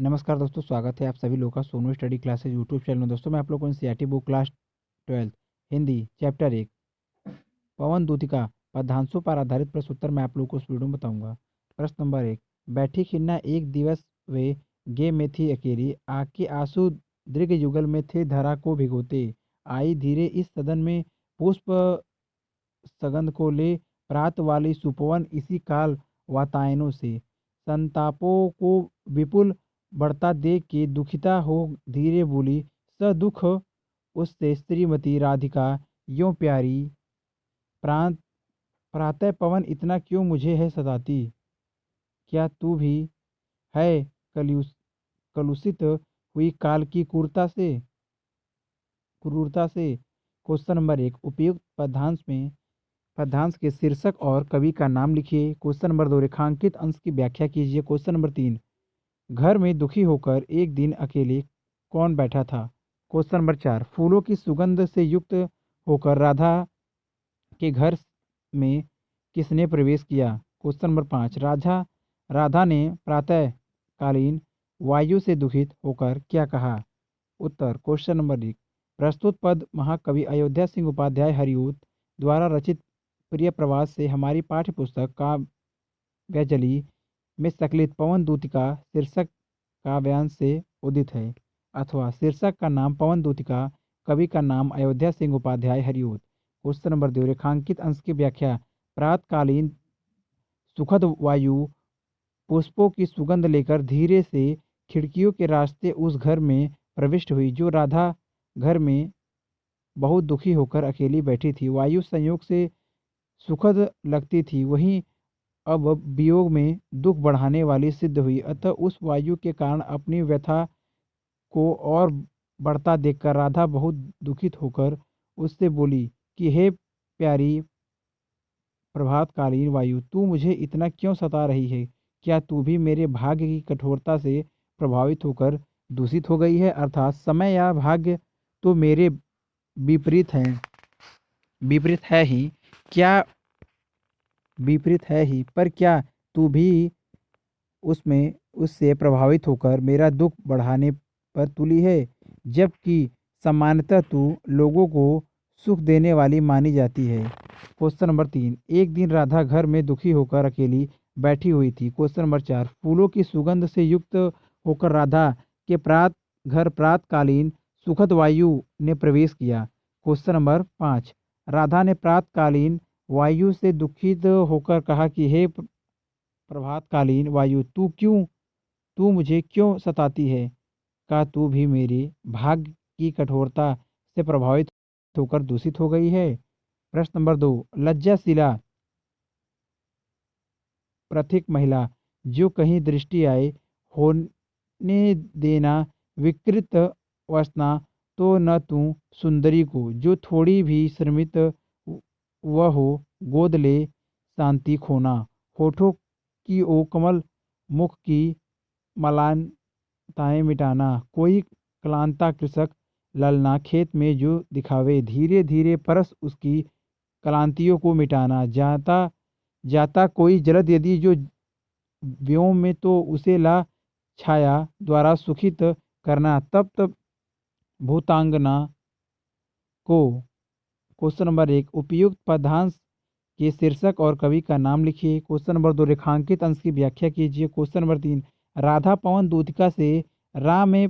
नमस्कार दोस्तों, स्वागत है आप सभी लोगों का Sonu study classes YouTube channel में। दोस्तों मैं आप लोगों को NCERT book class 12 Hindi chapter 1 पवन दूतिका पद्यांशों पर आधारित प्रश्न उत्तर मैं आप लोगों को इस वीडियो में बताऊंगा। प्रश्न नंबर 1। बैठी खिन्ना एक दिवस वे गे में थी अकेली, आके आंसू दीर्घ युगल में थे धरा को भिगोते। आई धीरे इस सदन में पुष्प सगंध को ले, प्रात वाली सुपवन इसी काल वातायनों से। संतापों को विपुल बढ़ता देख के दुखिता हो धीरे बोली, स दुख उससे श्रीमती राधिका यों प्यारी, प्रांत प्रातः पवन इतना क्यों मुझे है सताती। क्या तू भी है कलुष कलुषित हुई काल की क्रूरता से। Question number 1। उपयुक्त पद्यांश के शीर्षक और कवि का नाम लिखिए। Question number 2। रेखांकित अंश की व्याख्या कीजिए। Question number 3। घर में दुखी होकर एक दिन अकेले कौन बैठा था। Question number 4। फूलों की सुगंध से युक्त होकर राधा के घर में किसने प्रवेश किया। Question number 5। राधा ने प्रातः कालीन वायु से दुखित होकर क्या कहा। उत्तर। Question number 1। प्रस्तुत पद महाकवि अयोध्या सिंह उपाध्याय हरिऊत द्वारा रचित प्रिय प्रवास से हमारी पाठ्य पुस्तक काव्याजलि में संकलित पवन दूतिका शीर्षक काव्यांश से उदित है, अथवा शीर्षक का नाम पवन दूतिका, कवि का नाम अयोध्या सिंह उपाध्याय हरिऊत। Question number 2। रेखांकित अंश की व्याख्या। प्रातकालीन सुखद वायु पुष्पों की सुगंध लेकर धीरे से खिड़कियों के रास्ते उस घर में प्रविष्ट हुई जो राधा घर में बहुत दुखी होकर अकेली बैठी थी। वायु संयोग से सुखद लगती थी, वहीं अब वियोग में दुख बढ़ाने वाली सिद्ध हुई। अतः उस वायु के कारण अपनी व्यथा को और बढ़ता देखकर राधा बहुत दुखित होकर उससे बोली कि हे प्यारी प्रभातकालीन वायु, तू मुझे इतना क्यों सता रही है। क्या तू भी मेरे भाग्य की कठोरता से प्रभावित होकर दूषित हो गई है। अर्थात समय या भाग्य तो मेरे विपरीत है ही क्या विपरीत है ही, पर क्या तू भी उससे प्रभावित होकर मेरा दुख बढ़ाने पर तुली है, जबकि सामान्यतः तू लोगों को सुख देने वाली मानी जाती है। Question number 3। एक दिन राधा घर में दुखी होकर अकेली बैठी हुई थी। Question number 4। फूलों की सुगंध से युक्त होकर राधा के प्रातकालीन सुखद वायु ने प्रवेश किया। Question number 5। राधा ने प्रातकालीन वायु से दुखित होकर कहा कि हे प्रभातकालीन वायु, तू मुझे क्यों सताती है। का तू भी मेरे भाग्य की कठोरता से प्रभावित होकर दूषित हो गई है। प्रश्न नंबर 2। लज्जाशिला प्रथिक महिला जो कहीं दृष्टि आए होने देना विकृत वसना, तो न तू सुंदरी को जो थोड़ी भी श्रमित वह हो गोद ले शांति खोना। होठों की ओ कमल मुख की मलानताएं मिटाना। कोई क्लांता कृषक ललना खेत में जो दिखावे, धीरे धीरे परस उसकी क्लांतियों को मिटाना। जाता जाता कोई जलद यदि जो व्योम में, तो उसे ला छाया द्वारा सुखित करना। तब तब भूतांगना को। Question number 1। उपयुक्त पदांश के शीर्षक और कवि का नाम लिखिए। Question number 2। रेखांकित अंश की व्याख्या कीजिए। Question number 3। राधा पवन दूतिका से राह में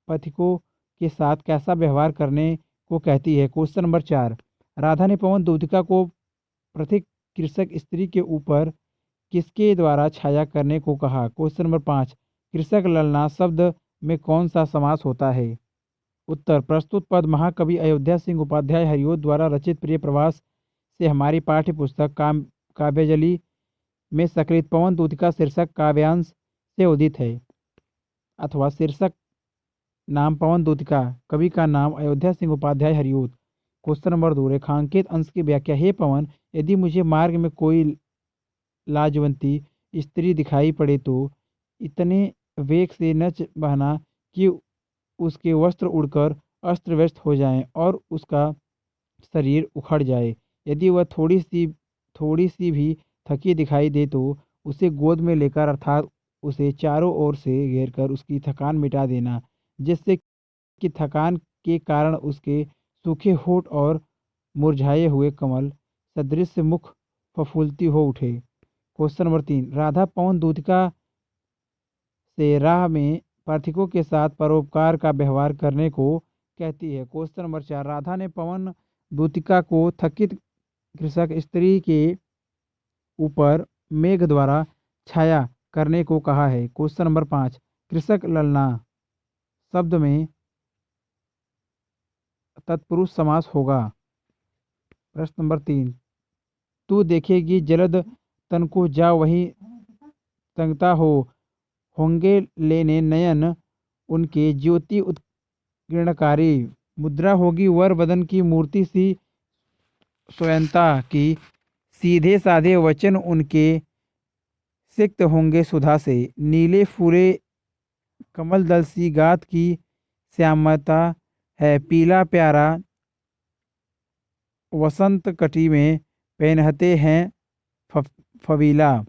पथिकों के साथ कैसा व्यवहार करने को कहती है। Question number 4। राधा ने पवन दूतिका को पथिक कृषक स्त्री के ऊपर किसके द्वारा छाया करने को कहा। Question number 5। कृषक ललना शब्द में कौन सा समास होता है। उत्तर। प्रस्तुत पद महाकवि अयोध्या सिंह उपाध्याय हरिओत द्वारा रचित प्रिय प्रवास से हमारी पाठ्य पुस्तक काव्याजलि में संकलित पवन दूतिका शीर्षक काव्यांश से उदित है, अथवा शीर्षक नाम पवन दूतिका, कवि का नाम अयोध्या सिंह उपाध्याय हरिओत। Question number 2। रेखांकित अंश की व्याख्या। हे पवन, यदि मुझे मार्ग में कोई लाजवंती स्त्री दिखाई पड़े तो इतने वेग से बहना कि उसके वस्त्र उड़कर अस्त व्यस्त हो जाएं और उसका शरीर उखड़ जाए। यदि वह थोड़ी सी भी थकी दिखाई दे तो उसे गोद में लेकर, अर्थात उसे चारों ओर से घेरकर उसकी थकान मिटा देना, जिससे कि थकान के कारण उसके सूखे होंठ और मुरझाए हुए कमल सदृश मुख फफूलती हो उठे। क्वेश्चन नंबर 3, राधा पवन दूतिका से राह में पाठकों के साथ परोपकार का व्यवहार करने को कहती है। क्वेश्चन नंबर 4, राधा ने पवन दूतिका को थकित कृषक स्त्री के ऊपर मेघ द्वारा छाया करने को कहा है। क्वेश्चन नंबर 5, कृषक ललना शब्द में तत्पुरुष समास होगा। प्रश्न नंबर 3, तू देखेगी जलद तन को जा वही तंगता होंगे लेने नयन उनके ज्योति उत्कीर्णकारी, मुद्रा होगी वर वदन की मूर्ति सी स्वयंता की, सीधे साधे वचन उनके सिक्त होंगे सुधा से, नीले फूले कमल दल सी गात की श्यामता है, पीला प्यारा वसंत कटी में पहनते हैं फवीला,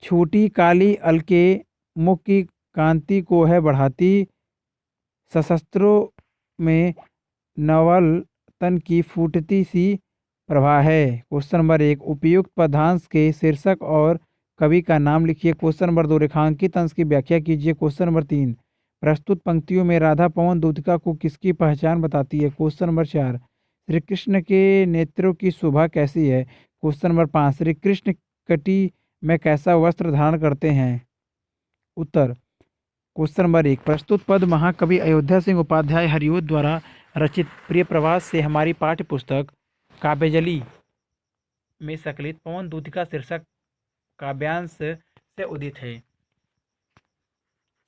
छोटी काली अलके मुख की कांति को है बढ़ाती, सशस्त्रों में नवल तन की फूटती सी प्रभा है। क्वेश्चन नंबर 1, उपयुक्त पदांश के शीर्षक और कवि का नाम लिखिए। क्वेश्चन नंबर 2, रेखांकित अंश की व्याख्या कीजिए। क्वेश्चन नंबर 3, प्रस्तुत पंक्तियों में राधा पवन दूतिका को किसकी पहचान बताती है। क्वेश्चन नंबर 4, श्री कृष्ण के नेत्रों की शोभा कैसी है। क्वेश्चन नंबर 5, श्री कृष्ण कटी में कैसा वस्त्र धारण करते हैं। उत्तर। क्वेश्चन नंबर 1, प्रस्तुत पद महाकवि अयोध्या सिंह उपाध्याय हरिओद द्वारा रचित प्रिय प्रवास से हमारी पाठ्य पुस्तक काव्यजली में संकलित पवन दूतिका शीर्षक काव्यांश से उदित है।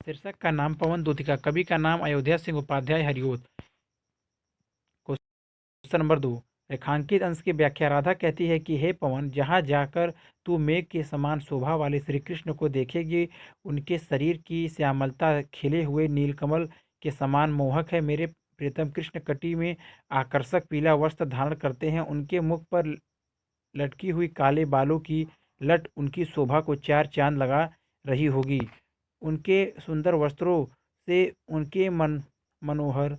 शीर्षक का नाम पवन दूतिका, कवि का नाम अयोध्या सिंह उपाध्याय हरिओद। क्वेश्चन नंबर 2, रेखांकित अंश की व्याख्या। राधा कहती है कि हे पवन, जहाँ जाकर तू मेघ के समान शोभा वाले श्री कृष्ण को देखेगी, उनके शरीर की श्यामलता खिले हुए नीलकमल के समान मोहक है। मेरे प्रियतम कृष्ण कटी में आकर्षक पीला वस्त्र धारण करते हैं, उनके मुख पर लटकी हुई काले बालों की लट उनकी शोभा को चार चांद लगा रही होगी। उनके सुंदर वस्त्रों से उनके मनोहर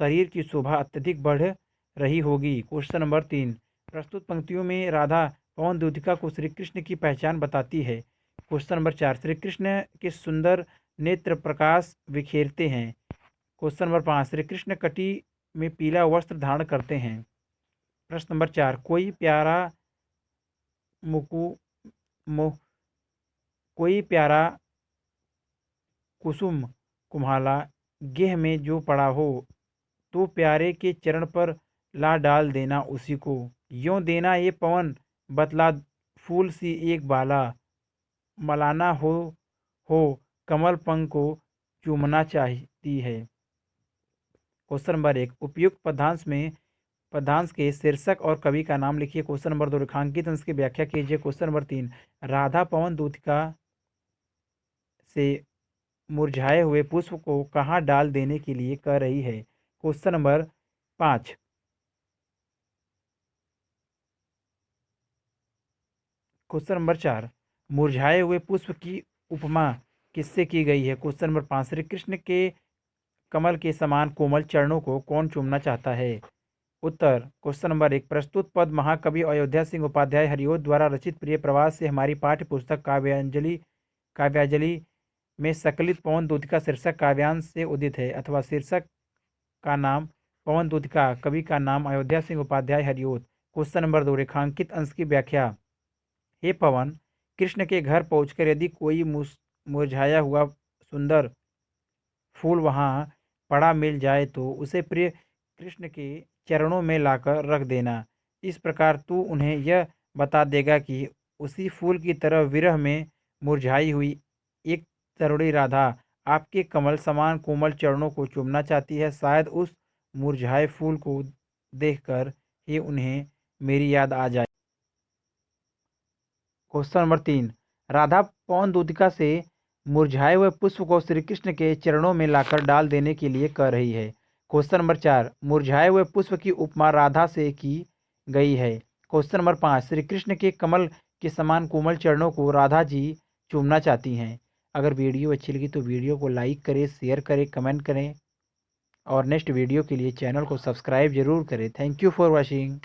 शरीर की शोभा अत्यधिक बढ़ रही होगी। क्वेश्चन नंबर 3, प्रस्तुत पंक्तियों में राधा पवन दूतिका को श्री कृष्ण की पहचान बताती है। क्वेश्चन नंबर 4, श्री कृष्ण के सुंदर नेत्र प्रकाश बिखेरते हैं। क्वेश्चन नंबर 5, श्री कृष्ण कटी में पीला वस्त्र धारण करते हैं। प्रश्न नंबर 4, कोई प्यारा मुकु मोह कोई प्यारा कुसुम कुम्हाला गेह में जो पड़ा हो, तो प्यारे के चरण पर ला डाल देना उसी को, यों देना ये पवन बतला फूल सी एक बाला, मलाना हो कमल पंख को चूमना चाहती है। क्वेश्चन नंबर 1, उपयुक्त पदांश में पदांश के शीर्षक और कवि का नाम लिखिए। क्वेश्चन नंबर 2, रेखांकित अंश की व्याख्या कीजिए। क्वेश्चन नंबर 3, राधा पवन दूतिका से मुरझाए हुए पुष्प को कहाँ डाल देने के लिए कह रही है। क्वेश्चन नंबर 5, क्वेश्चन नंबर 4, मुरझाए हुए पुष्प की उपमा किससे की गई है। क्वेश्चन नंबर 5, श्री कृष्ण के कमल के समान कोमल चरणों को कौन चूमना चाहता है। उत्तर। क्वेश्चन नंबर 1, प्रस्तुत पद महाकवि अयोध्या सिंह उपाध्याय हरिओद द्वारा रचित प्रिय प्रवास से हमारी पाठ्य पुस्तक काव्याजलि में संकलित पवन दूतिका शीर्षक काव्यांश से उदित है, अथवा शीर्षक का नाम पवन दूतिका, कवि का नाम अयोध्या सिंह उपाध्याय हरिओद। क्वेश्चन नंबर 2, रेखांकित अंश की व्याख्या। हे पवन, कृष्ण के घर पहुंचकर यदि कोई मुरझाया हुआ सुंदर फूल वहाँ पड़ा मिल जाए तो उसे प्रिय कृष्ण के चरणों में लाकर रख देना। इस प्रकार तू उन्हें यह बता देगा कि उसी फूल की तरह विरह में मुरझाई हुई एक तरुणी राधा आपके कमल समान कोमल चरणों को चूमना चाहती है। शायद उस मुरझाए फूल को देखकर ही उन्हें मेरी याद आ जाए। क्वेश्चन नंबर 3, राधा पवन दूतिका से मुरझाए हुए पुष्प को श्री कृष्ण के चरणों में लाकर डाल देने के लिए कह रही है। क्वेश्चन नंबर 4, मुरझाए हुए पुष्प की उपमा राधा से की गई है। क्वेश्चन नंबर 5, श्री कृष्ण के कमल के समान कोमल चरणों को राधा जी चूमना चाहती हैं। अगर वीडियो अच्छी लगी तो वीडियो को लाइक करें, शेयर करें, कमेंट करें और नेक्स्ट वीडियो के लिए चैनल को सब्सक्राइब ज़रूर करें। Thank you for watching.